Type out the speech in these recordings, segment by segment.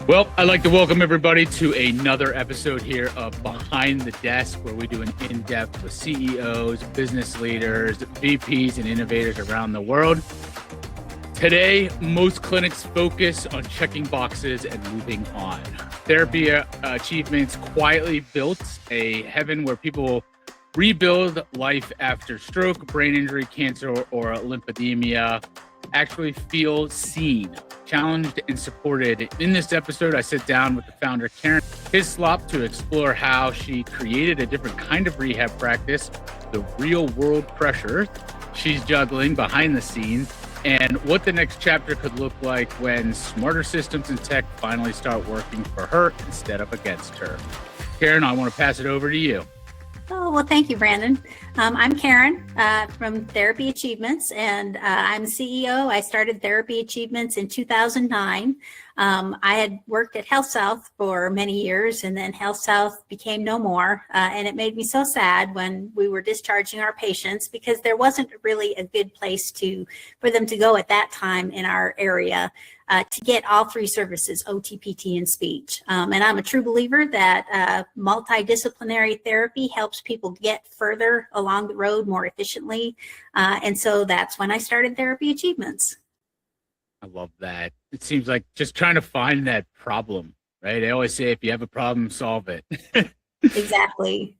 Well, I'd like to welcome everybody to another episode here of Behind the Desk, where we do an in-depth with CEOs, business leaders, VPs, and innovators around the world. Today, most clinics focus on checking boxes and moving on. Therapy Achievements quietly built a heaven where people rebuild life after stroke, brain injury, cancer, or lymphedema, actually feel seen, challenged, and supported. In this episode, I sit down with the founder, Karen Hislop, to explore how she created a different kind of rehab practice, the real-world pressure she's juggling behind the scenes, and what the next chapter could look like when smarter systems and tech finally start working for her instead of against her. Karen, I want to pass it over to you. Oh, well, thank you, Brandon. I'm Karen from Therapy Achievements, and I'm CEO. I started Therapy Achievements in 2009. I had worked at HealthSouth for many years, and then HealthSouth became no more. And it made me so sad when we were discharging our patients because there wasn't really a good place for them to go at that time in our area. To get all three services, OT, PT, and speech. And I'm a true believer that multidisciplinary therapy helps people get further along the road more efficiently. And so that's when I started Therapy Achievements. I love that. It seems like just trying to find that problem, right? I always say, if you have a problem, solve it. Exactly.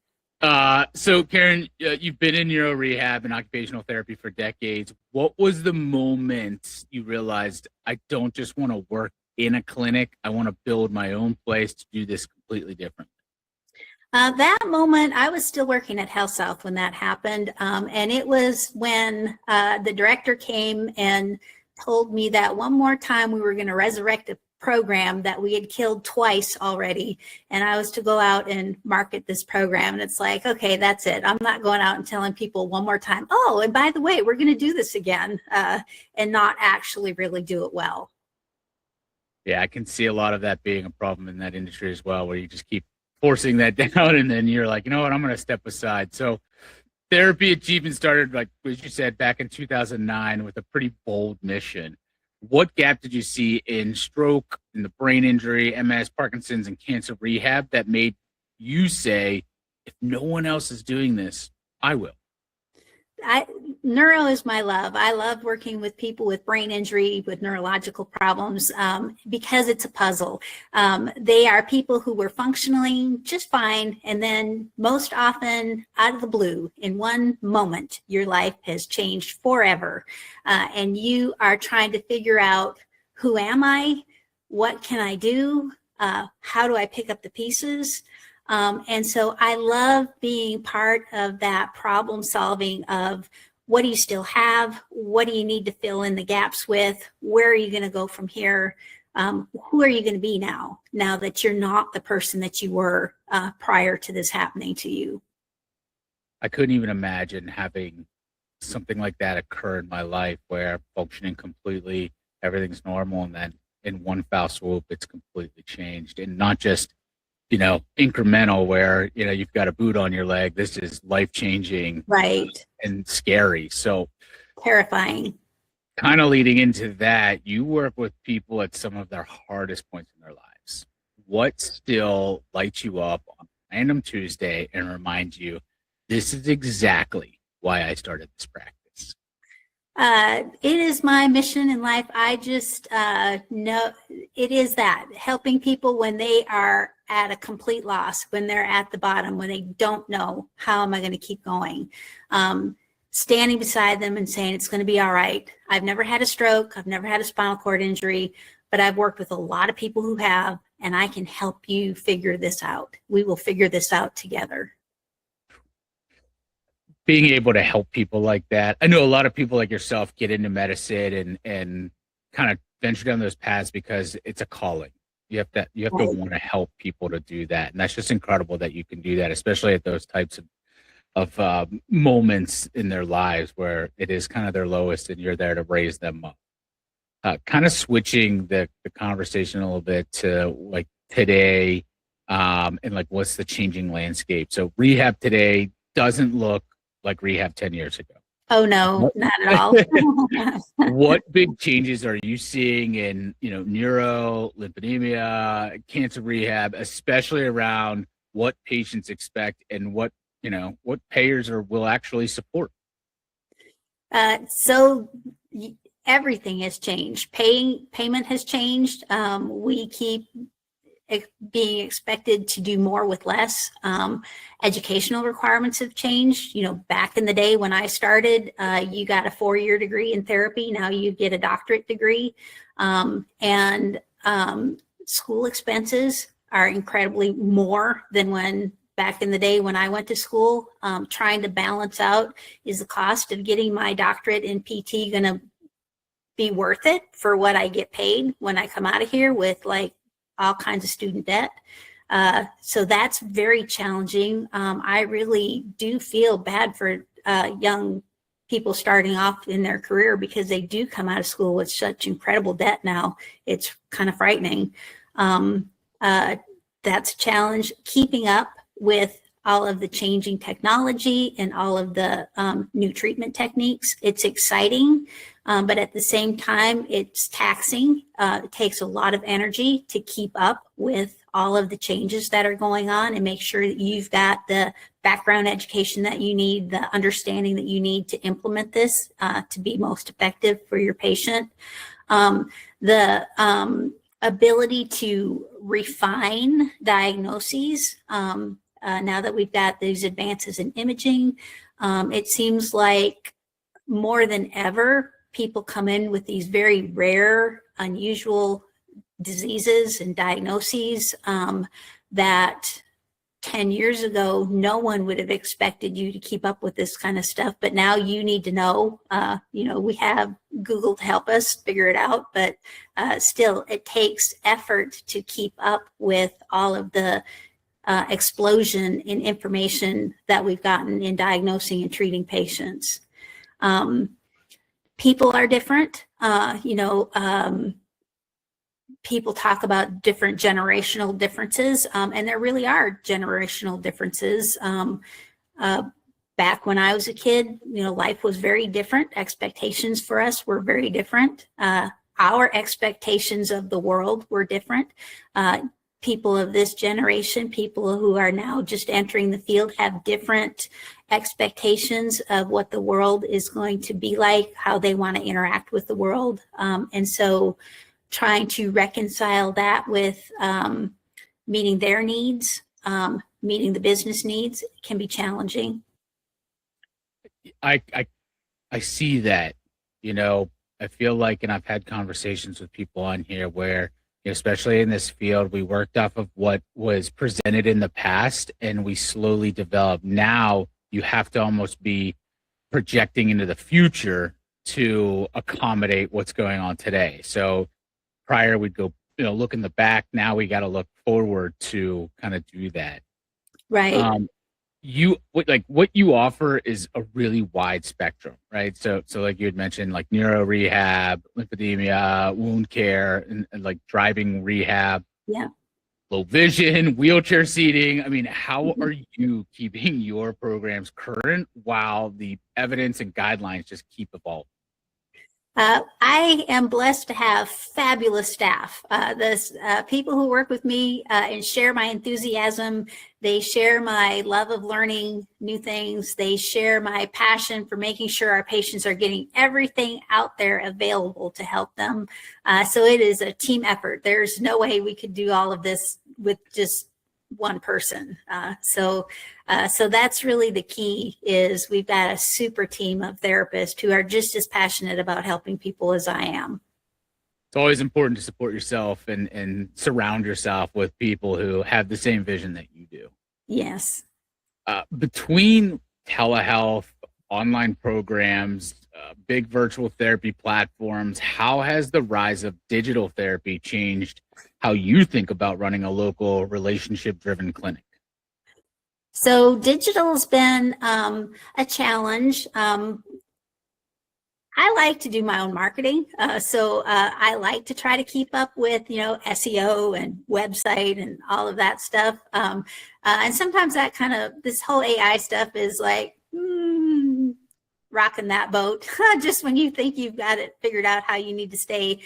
So Karen, you've been in neuro rehab and occupational therapy for decades. What was the moment you realized, I don't just want to work in a clinic, I want to build my own place to do this completely differently? That moment, I was still working at HealthSouth when that happened. And it was when the director came and told me that one more time we were going to resurrect a program that we had killed twice already, and I was to go out and market this program. And it's like, okay, that's it. I'm not going out and telling people one more time, oh, and by the way, we're going to do this again, and not actually really do it well. Yeah, I can see a lot of that being a problem in that industry as well, where you just keep forcing that down, and then you're like, you know what, I'm going to step aside. So Therapy Achievement started, like as you said, back in 2009 with a pretty bold mission. What gap did you see in stroke, in the brain injury, MS, Parkinson's, and cancer rehab that made you say, if no one else is doing this, I will? Neuro is my love. I love working with people with brain injury, with neurological problems, because it's a puzzle. They are people who were functioning just fine, and then most often out of the blue, in one moment, your life has changed forever. And you are trying to figure out, who am I? What can I do? How do I pick up the pieces? And so I love being part of that problem solving of, what do you still have? What do you need to fill in the gaps with? Where are you going to go from here? Who are you going to be now that you're not the person that you were prior to this happening to you? I couldn't even imagine having something like that occur in my life, where I'm functioning completely, everything's normal, and then in one foul swoop, it's completely changed. And not just, incremental, where, you've got a boot on your leg. This is life-changing. Right. And scary. So terrifying. Kind of leading into that, you work with people at some of their hardest points in their lives. What still lights you up on random Tuesday and reminds you, this is exactly why I started this practice? It is my mission in life. I just know it is that, helping people when they are at a complete loss, when they're at the bottom, when they don't know, how am I going to keep going? Standing beside them and saying, it's going to be all right. I've never had a stroke. I've never had a spinal cord injury, but I've worked with a lot of people who have, and I can help you figure this out. We will figure this out together. Being able to help people like that. I know a lot of people like yourself get into medicine and kind of venture down those paths because it's a calling. You have to want to help people to do that. And that's just incredible that you can do that, especially at those types of moments in their lives where it is kind of their lowest and you're there to raise them up. Kind of switching the conversation a little bit to like today, and like what's the changing landscape. So rehab today doesn't look like rehab 10 years ago. Oh, no, What, not at all. what big changes are you seeing in, neuro, lymphedema, cancer rehab, especially around what patients expect and what payers will actually support? So everything has changed. Payment has changed. We keep being expected to do more with less. Educational requirements have changed. Back in the day when I started, you got a 4-year degree in therapy. Now you get a doctorate degree. And school expenses are incredibly more than back in the day when I went to school. Trying to balance out, is the cost of getting my doctorate in PT going to be worth it for what I get paid when I come out of here with all kinds of student debt? So that's very challenging. I really do feel bad for young people starting off in their career, because they do come out of school with such incredible debt now. It's kind of frightening. That's a challenge. Keeping up with all of the changing technology and all of the new treatment techniques. It's exciting, but at the same time, it's taxing. It takes a lot of energy to keep up with all of the changes that are going on and make sure that you've got the background education that you need, the understanding that you need to implement this to be most effective for your patient. The ability to refine diagnoses. Now that we've got these advances in imaging, it seems like more than ever, people come in with these very rare, unusual diseases and diagnoses that 10 years ago, no one would have expected you to keep up with this kind of stuff. But now you need to know, we have Google to help us figure it out, but still it takes effort to keep up with all of the explosion in information that we've gotten in diagnosing and treating patients. People are different. People talk about different generational differences, and there really are generational differences. Back when I was a kid, life was very different. Expectations for us were very different. Our expectations of the world were different. People of this generation, people who are now just entering the field, have different expectations of what the world is going to be like, how they want to interact with the world. And so trying to reconcile that with meeting their needs, meeting the business needs, can be challenging. I see that, I feel like, and I've had conversations with people on here where, especially in this field, we worked off of what was presented in the past and we slowly developed. Now you have to almost be projecting into the future to accommodate what's going on today. So prior we'd go, look in the back. Now we got to look forward to kind of do that. Right. What you offer is a really wide spectrum, right? So like you had mentioned, like neuro rehab, lymphedema, wound care, and like driving rehab, Yeah. low vision, wheelchair seating. I mean, how are you keeping your programs current while the evidence and guidelines just keep evolving? I am blessed to have fabulous staff. People who work with me and share my enthusiasm. They share my love of learning new things. They share my passion for making sure our patients are getting everything out there available to help them. So it is a team effort. There's no way we could do all of this with just one person. So that's really the key, is we've got a super team of therapists who are just as passionate about helping people as I am. It's always important to support yourself and surround yourself with people who have the same vision that you do. Yes. Between telehealth, online programs, big virtual therapy platforms, how has the rise of digital therapy changed how you think about running a local relationship-driven clinic? So digital has been a challenge. I like to do my own marketing. So I like to try to keep up with, SEO and website and all of that stuff. And sometimes that this whole AI stuff is like, rocking that boat just when you think you've got it figured out how you need to stay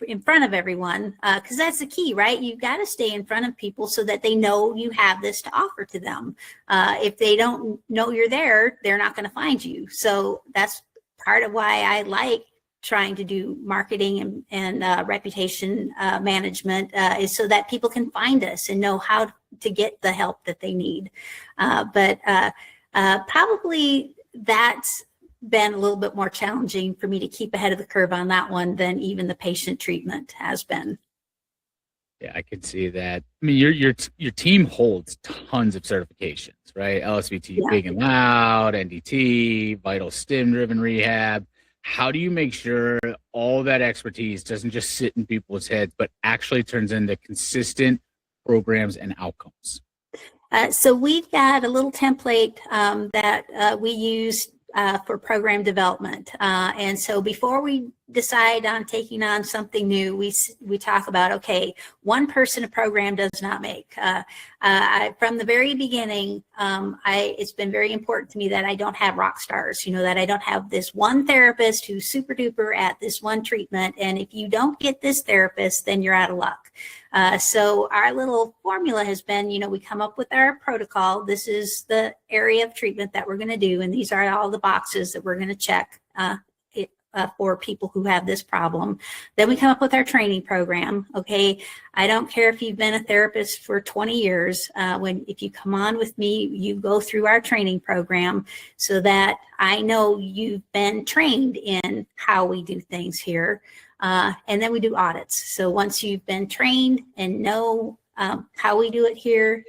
in front of everyone, because that's the key, right? You've got to stay in front of people so that they know you have this to offer to them. If they don't know you're there, they're not going to find you. So that's part of why I like trying to do marketing and reputation management, is so that people can find us and know how to get the help that they need. But probably that's been a little bit more challenging for me to keep ahead of the curve on that one than even the patient treatment has been. Yeah, I can see that. I mean, your team holds tons of certifications, right? LSVT, Yeah. Big and Loud, NDT, Vital Stim driven rehab. How do you make sure all that expertise doesn't just sit in people's heads, but actually turns into consistent programs and outcomes? So we've got a little template that we use for program development. And so before we decide on taking on something new, we talk about, okay, one person a program does not make. From the very beginning, it's been very important to me that I don't have rock stars, that I don't have this one therapist who's super duper at this one treatment. And if you don't get this therapist, then you're out of luck. So our little formula has been, we come up with our protocol. This is the area of treatment that we're going to do. And these are all the boxes that we're going to check for people who have this problem. Then we come up with our training program. Okay, I don't care if you've been a therapist for 20 years. If you come on with me, you go through our training program so that I know you've been trained in how we do things here. And then we do audits. So once you've been trained and know how we do it here,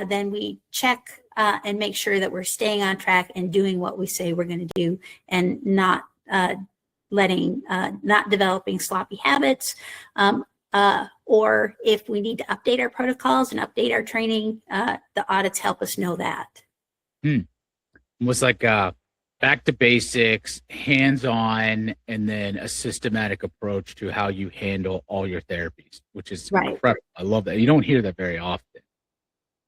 then we check and make sure that we're staying on track and doing what we say we're going to do, and not developing sloppy habits. Or if we need to update our protocols and update our training, the audits help us know that. Almost like back to basics, hands-on, and then a systematic approach to how you handle all your therapies, which is incredible. I love that. You don't hear that very often.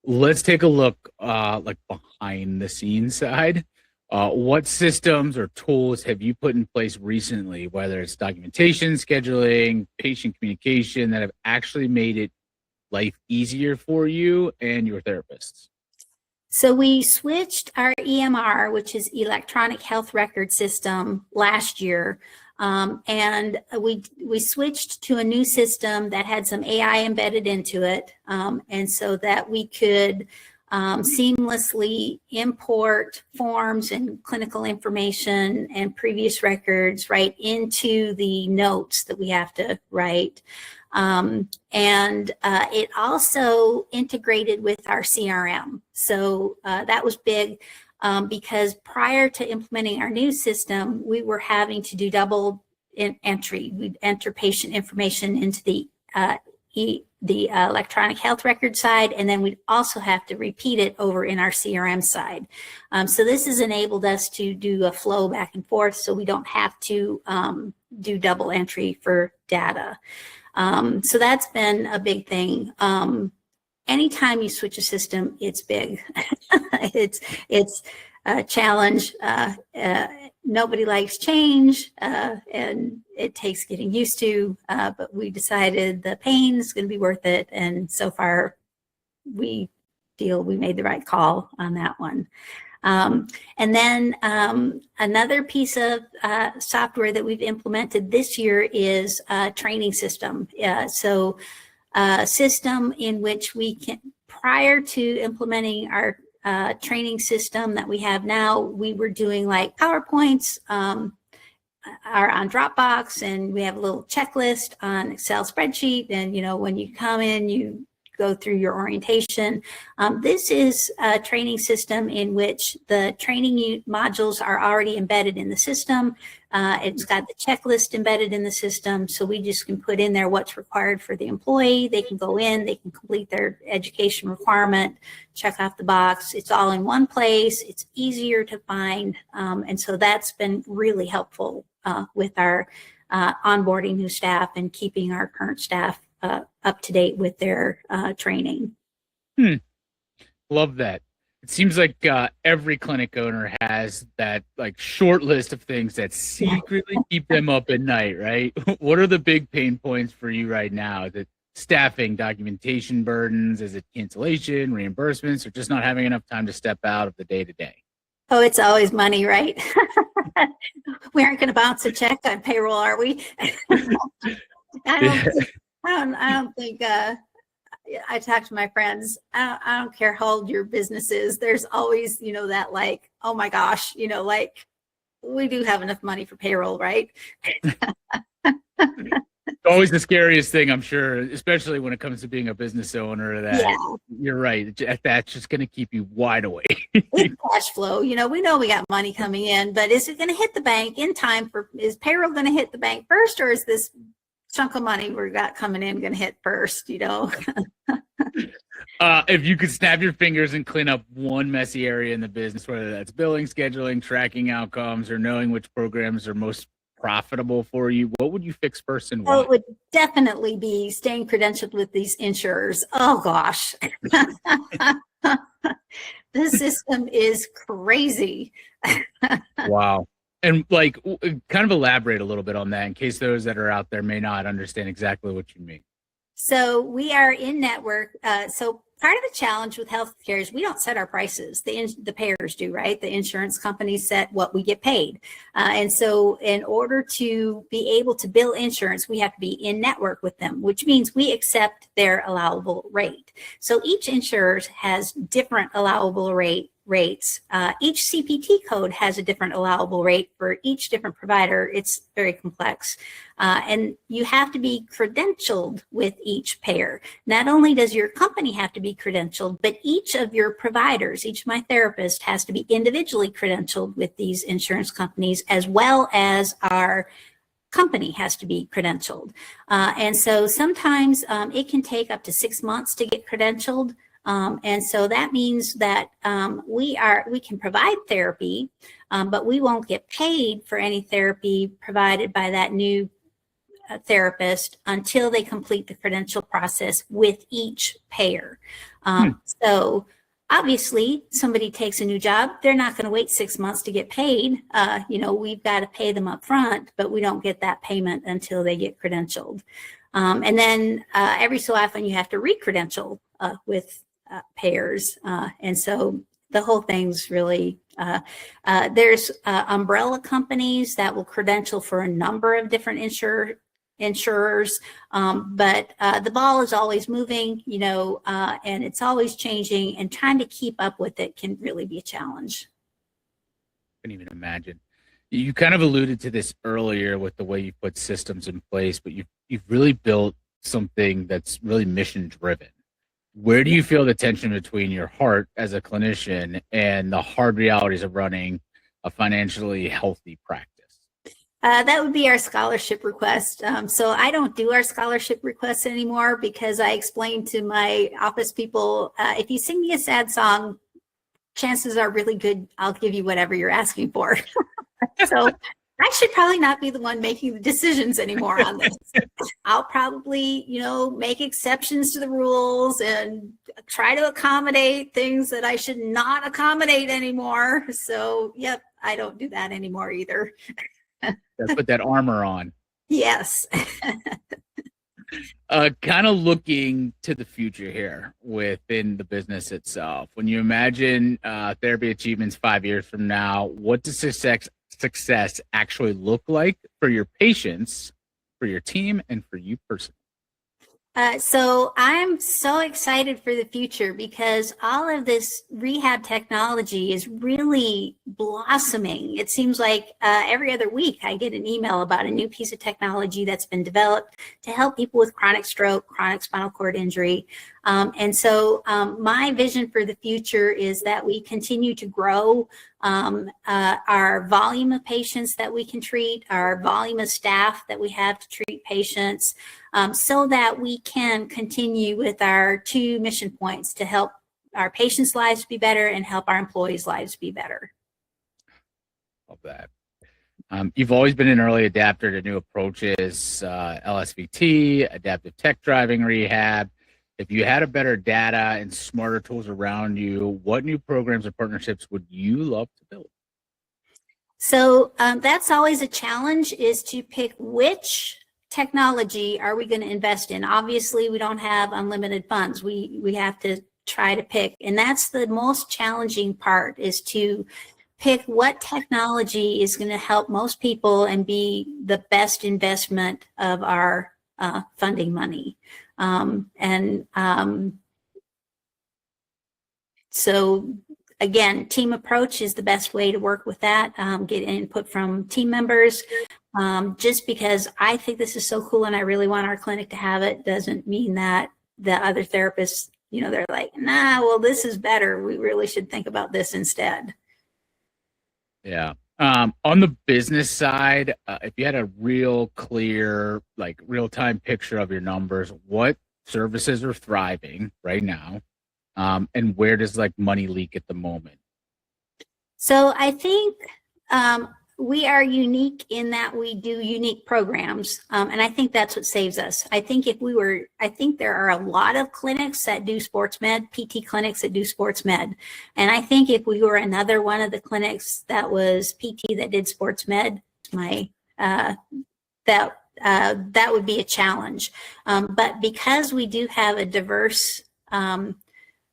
Let's take a look like behind the scenes side. What systems or tools have you put in place recently, whether it's documentation, scheduling, patient communication, that have actually made it life easier for you and your therapists? So we switched our EMR, which is electronic health record system, last year. And we switched to a new system that had some AI embedded into it. And so that we could seamlessly import forms and clinical information and previous records right into the notes that we have to write. And it also integrated with our CRM. So that was big because prior to implementing our new system, we were having to do double entry. We'd enter patient information into the electronic health record side, and then we'd also have to repeat it over in our CRM side. So this has enabled us to do a flow back and forth, so we don't have to do double entry for data. So that's been a big thing. Anytime you switch a system, it's big. It's a challenge. Nobody likes change, and it takes getting used to, but we decided the pain is going to be worth it. And so far, we feel we made the right call on that one. And then another piece of software that we've implemented this year is a training system. So a system in which we can, prior to implementing our training system that we have now, we were doing like PowerPoints are on Dropbox, and we have a little checklist on Excel spreadsheet. And, when you come in, you go through your orientation. This is a training system in which the training modules are already embedded in the system. It's got the checklist embedded in the system, so we just can put in there what's required for the employee. They can go in, they can complete their education requirement, check off the box. It's all in one place. It's easier to find, and so that's been really helpful with our onboarding new staff and keeping our current staff up to date with their training. Love that. It seems like every clinic owner has that like short list of things that secretly keep them up at night, right? What are the big pain points for you right now? Is it staffing, documentation burdens? Is it cancellation, reimbursements, or just not having enough time to step out of the day to day? Oh, it's always money, right? We aren't going to bounce a check on payroll, are we? I don't think. I talk to my friends. I don't care how old your business is. There's always, that like, oh my gosh, like we do have enough money for payroll, right? Always the scariest thing, I'm sure, especially when it comes to being a business owner, that you're right. That's just going to keep you wide awake. It's cash flow. We know we got money coming in, but is it going to hit the bank in time is payroll going to hit the bank first, or is this chunk of money we got coming in going to hit first, If you could snap your fingers and clean up one messy area in the business, whether that's billing, scheduling, tracking outcomes, or knowing which programs are most profitable for you, what would you fix first and why? Oh, it would definitely be staying credentialed with these insurers. Oh gosh. The system is crazy. Wow. And like, kind of elaborate a little bit on that in case those that are out there may not understand exactly what you mean. So we are in network. So part of the challenge with healthcare is we don't set our prices. The payers do, right? The insurance companies set what we get paid. And so in order to be able to bill insurance, we have to be in network with them, which means we accept their allowable rate. So each insurer has different allowable rates. Each CPT code has a different allowable rate for each different provider. It's very complex. And you have to be credentialed with each payer. Not only does your company have to be credentialed, but each of your providers, each of my therapists has to be individually credentialed with these insurance companies, as well as our company has to be credentialed. And so sometimes it can take up to 6 months to get credentialed. And so that means that we can provide therapy, but we won't get paid for any therapy provided by that new therapist until they complete the credential process with each payer. So obviously, somebody takes a new job, they're not going to wait 6 months to get paid. We've got to pay them up front, but we don't get that payment until they get credentialed. And then every so often you have to re-credential with payers. And so the whole thing's really, there's umbrella companies that will credential for a number of different insurers, but the ball is always moving, and it's always changing, and trying to keep up with it can really be a challenge. I can even imagine. You kind of alluded to this earlier with the way you put systems in place, but you've really built something that's really mission driven. Where do you feel the tension between your heart as a clinician and the hard realities of running a financially healthy practice? That would be our scholarship request. So I don't do our scholarship requests anymore because I explained to my office people, if you sing me a sad song, chances are really good I'll give you whatever you're asking for. So I should probably not be the one making the decisions anymore on this. I'll probably, make exceptions to the rules and try to accommodate things that I should not accommodate anymore. So, yep, I don't do that anymore either. Put that armor on. Yes. Kind of looking to the future here within the business itself. When you imagine therapy achievements 5 years from now, what does success actually look like for your patients, for your team, and for you personally? So I'm so excited for the future because all of this rehab technology is really blossoming. It seems like every other week I get an email about a new piece of technology that's been developed to help people with chronic stroke, chronic spinal cord injury. And so my vision for the future is that we continue to grow our volume of patients that we can treat, our volume of staff that we have to treat patients, so that we can continue with our 2 mission points to help our patients' lives be better and help our employees' lives be better. Love that. You've always been an early adapter to new approaches, LSVT, adaptive tech driving rehab. If you had a better data and smarter tools around you, what new programs or partnerships would you love to build? So that's always a challenge, is to pick which technology are we going to invest in. Obviously, we don't have unlimited funds. We have to try to pick, and that's the most challenging part, is to pick what technology is going to help most people and be the best investment of our funding money. So again, team approach is the best way to work with that. Get input from team members. Just because I think this is so cool and I really want our clinic to have it doesn't mean that the other therapists, they're like, nah, well, this is better. We really should think about this instead. Yeah. On the business side, if you had a real clear, like real-time picture of your numbers, what services are thriving right now? And where does like money leak at the moment? So I think we are unique in that we do unique programs. And I think that's what saves us. I think there are a lot of clinics that do sports med, PT clinics that do sports med. And I think if we were another one of the clinics that was PT that did sports med, that would be a challenge. But because we do have a diverse,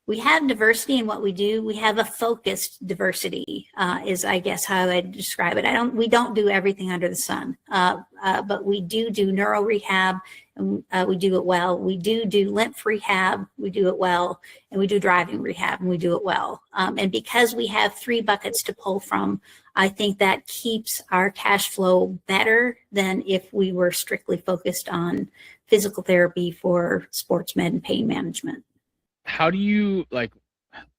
we have diversity in what we do. We have a focused diversity, is I guess how I'd describe it. We don't do everything under the sun, but we do neuro rehab, and we do it well. We do lymph rehab, we do it well, and we do driving rehab, and we do it well. And because we have 3 buckets to pull from, I think that keeps our cash flow better than if we were strictly focused on physical therapy for sports med and pain management. How do you like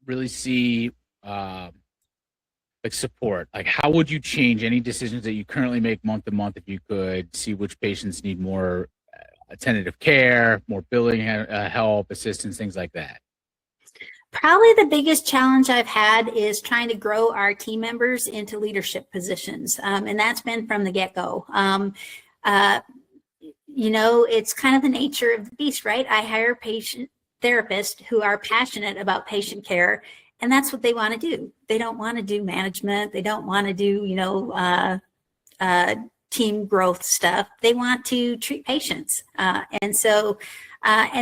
really see like support? Like, how would you change any decisions that you currently make month to month if you could see which patients need more attentive care, more billing help, assistance, things like that? Probably the biggest challenge I've had is trying to grow our team members into leadership positions. And that's been from the get-go. It's kind of the nature of the beast, right? I hire patient therapists who are passionate about patient care, and that's what they want to do. They don't want to do management. They don't want to do, team growth stuff. They want to treat patients. And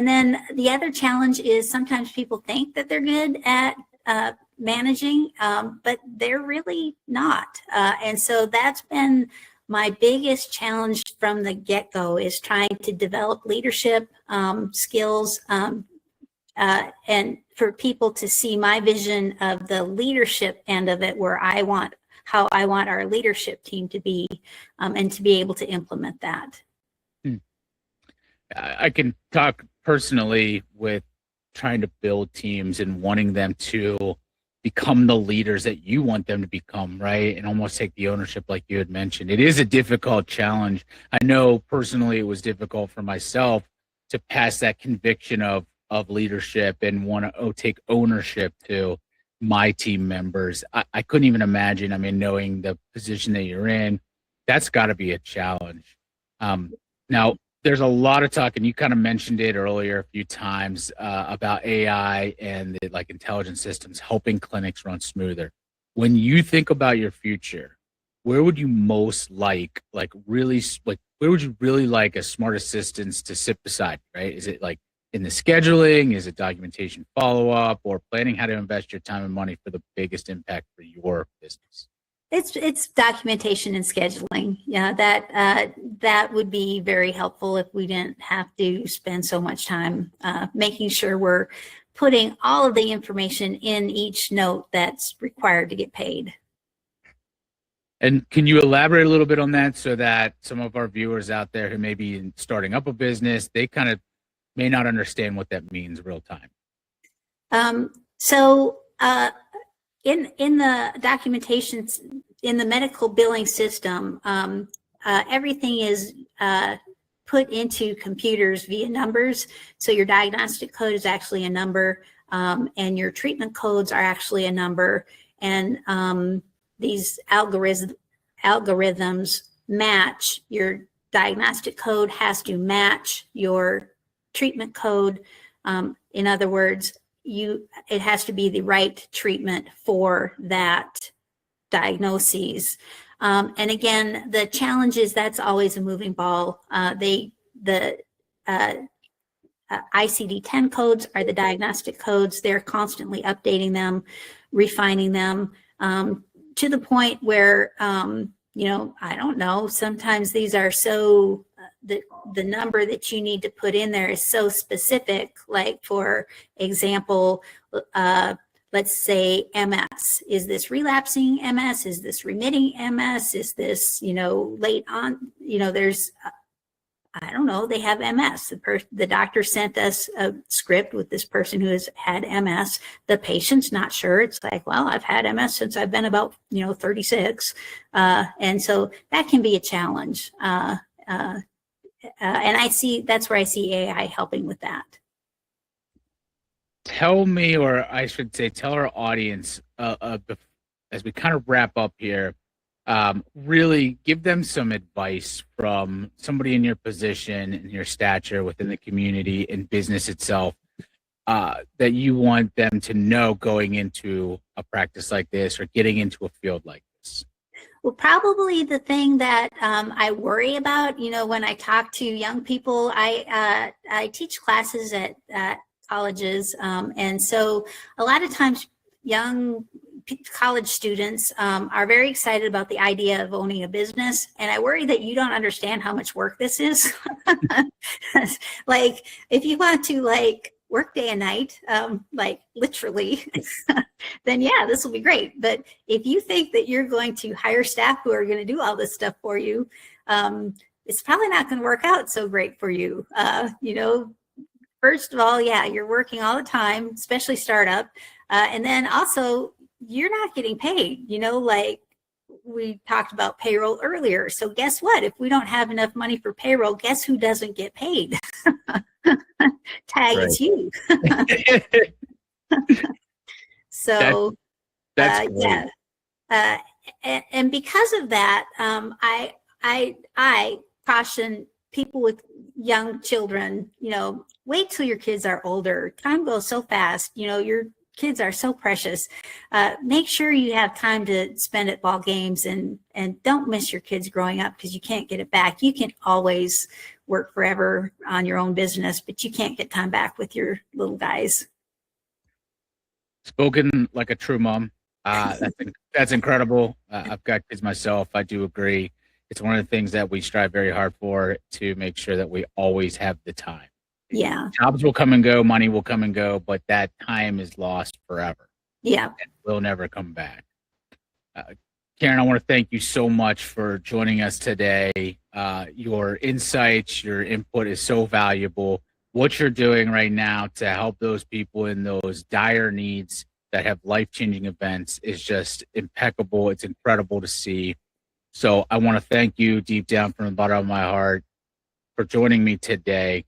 then the other challenge is sometimes people think that they're good at managing, but they're really not. And so that's been my biggest challenge from the get-go, is trying to develop leadership skills, and for people to see my vision of the leadership end of it, how I want our leadership team to be, and to be able to implement that. I can talk personally with trying to build teams and wanting them to become the leaders that you want them to become, right? And almost take the ownership like you had mentioned. It is a difficult challenge. I know personally it was difficult for myself to pass that conviction of leadership and want to take ownership to my team members. I couldn't even imagine, knowing the position that you're in, that's got to be a challenge. Now, there's a lot of talk, and you kind of mentioned it earlier a few times, about AI and the intelligent systems helping clinics run smoother. When you think about your future, where would you most where would you really like a smart assistance to sit beside, right? Is it in the scheduling? Is it documentation follow-up, or planning how to invest your time and money for the biggest impact for your business? It's documentation and scheduling. Yeah, that would be very helpful if we didn't have to spend so much time making sure we're putting all of the information in each note that's required to get paid. And can you elaborate a little bit on that, so that some of our viewers out there who may be starting up a business, they kind of may not understand what that means real time? In the documentation, in the medical billing system, everything is put into computers via numbers. So your diagnostic code is actually a number, and your treatment codes are actually a number. And these algorithms match. Your diagnostic code has to match your treatment code, In other words, it has to be the right treatment for that diagnoses. And again, the challenge is that's always a moving ball. The ICD-10 codes are the diagnostic codes. They're constantly updating them, refining them, to the point where, I don't know, sometimes these are so, the number that you need to put in there is so specific. Like, for example, let's say MS. Is this relapsing MS? Is this remitting MS? Is this, late on? There's, I don't know, they have MS. The doctor sent us a script with this person who has had MS. The patient's not sure. It's like, well, I've had MS since I've been about, 36. And so that can be a challenge. And that's where I see AI helping with that. Tell me, or I should say, tell our audience, as we kind of wrap up here, really give them some advice from somebody in your position and your stature within the community and business itself, that you want them to know going into a practice like this or getting into a field like this. Well, probably the thing that I worry about, when I talk to young people, I teach classes at colleges. And so a lot of times young college students are very excited about the idea of owning a business. And I worry that you don't understand how much work this is. Like, if you want to work day and night, literally, then yeah, this will be great. But if you think that you're going to hire staff who are going to do all this stuff for you, it's probably not going to work out so great for you. First of all, yeah, you're working all the time, especially startup. And then also, you're not getting paid, like we talked about payroll earlier. So guess what? If we don't have enough money for payroll, guess who doesn't get paid? Tag, it's you. So that's yeah. And because of that, I caution people with young children, wait till your kids are older. Time goes so fast. Your kids are so precious. Make sure you have time to spend at ball games, and don't miss your kids growing up, because you can't get it back. You can always work forever on your own business, but you can't get time back with your little guys. Spoken like a true mom. That's incredible. I've got kids myself. I do agree. It's one of the things that we strive very hard for, to make sure that we always have the time. Yeah. Jobs will come and go, money will come and go, but that time is lost forever. Yeah. And will never come back. Karen, I want to thank you so much for joining us today. Your insights, your input is so valuable. What you're doing right now to help those people in those dire needs that have life-changing events is just impeccable. It's incredible to see. So I want to thank you deep down from the bottom of my heart for joining me today,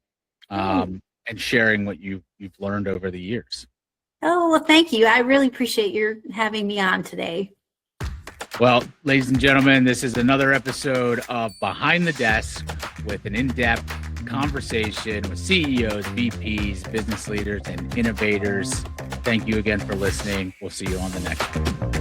and sharing what you've learned over the years. Oh, well, thank you. I really appreciate your having me on today. Well, ladies and gentlemen, this is another episode of Behind the Desk, with an in-depth conversation with CEOs, VPs, business leaders, and innovators. Thank you again for listening. We'll see you on the next one.